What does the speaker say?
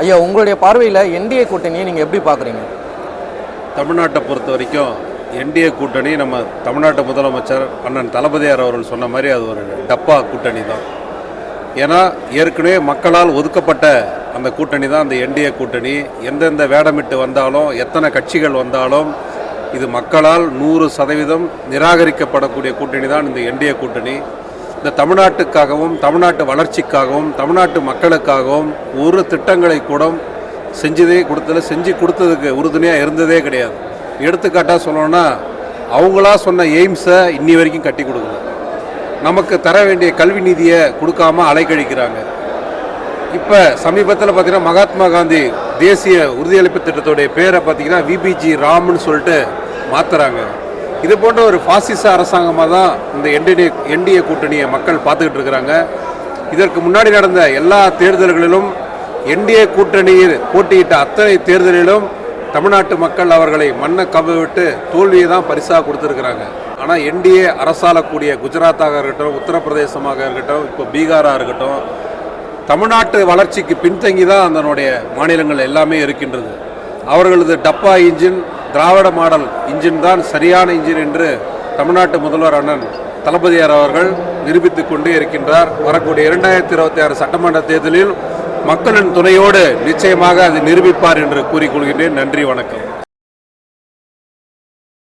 ஐயா, உங்களுடைய பார்வையில் என்டிஏ கூட்டணியை நீங்கள் எப்படி பார்க்குறீங்க? தமிழ்நாட்டை பொறுத்த வரைக்கும் என்டிஏ கூட்டணி நம்ம தமிழ்நாட்டு முதலமைச்சர் அண்ணன் தளபதியார் அவர்கள் சொன்ன மாதிரி அது ஒரு டப்பா கூட்டணி தான். ஏன்னா ஏற்கனவே மக்களால் ஒதுக்கப்பட்ட அந்த கூட்டணி தான் அந்த என்டிஏ கூட்டணி. எந்தெந்த வேடமிட்டு வந்தாலும் எத்தனை கட்சிகள் வந்தாலும் இது மக்களால் 100% நிராகரிக்கப்படக்கூடிய கூட்டணி தான் இந்த என்டிஏ கூட்டணி. இந்த தமிழ்நாட்டுக்காகவும் தமிழ்நாட்டு வளர்ச்சிக்காகவும் தமிழ்நாட்டு மக்களுக்காகவும் ஒரு திட்டங்களை கூட செஞ்சு கொடுத்ததுக்கு உறுதுணையாக இருந்ததே கிடையாது. எடுத்துக்காட்டாக சொல்லணும்னா அவங்களா சொன்ன எய்ம்ஸை இன்னி வரைக்கும் கட்டி கொடுக்கல. நமக்கு தர வேண்டிய கல்வி நிதியை கொடுக்காம அலைக்கழிக்கிறாங்க. இப்போ சமீபத்தில் பார்த்திங்கன்னா மகாத்மா காந்தி தேசிய உறுதியளிப்பு திட்டத்துடைய பேரை பார்த்திங்கன்னா விபிஜி ராம்னு சொல்லிட்டு மாற்றுறாங்க. இது போன்ற ஒரு பாசிச அரசாங்கமாக தான் இந்த என்டிஏ கூட்டணியை மக்கள் பார்த்துக்கிட்டு இருக்கிறாங்க. இதற்கு முன்னாடி நடந்த எல்லா தேர்தல்களிலும் என்டிஏ கூட்டணியில் போட்டியிட்ட அத்தனை தேர்தலிலும் தமிழ்நாட்டு மக்கள் அவர்களை மண்ணை கவ்விவிட்டு தோல்வியை தான் பரிசாக கொடுத்துருக்குறாங்க. ஆனால் என்டிஏ அரசாளக்கூடிய குஜராத்தாக இருக்கட்டும், உத்தரப்பிரதேசமாக இருக்கட்டும், இப்போ பீகாராக இருக்கட்டும், தமிழ்நாட்டு வளர்ச்சிக்கு பின்தங்கி தான் அதனுடைய மாநிலங்கள் எல்லாமே இருக்கின்றது. அவர்களது டப்பா இன்ஜின், திராவிட மாடல் இன்ஜின் தான் சரியான இன்ஜின் என்று தமிழ்நாட்டு முதல்வர் அண்ணன் தளபதியார் அவர்கள் நிரூபித்துக் கொண்டே இருக்கின்றார். வரக்கூடிய 2026 சட்டமன்ற தேர்தலில் மக்களின் துணையோடு நிச்சயமாக அதை நிரூபிப்பார் என்று கூறிக்கொள்கின்றேன். நன்றி, வணக்கம்.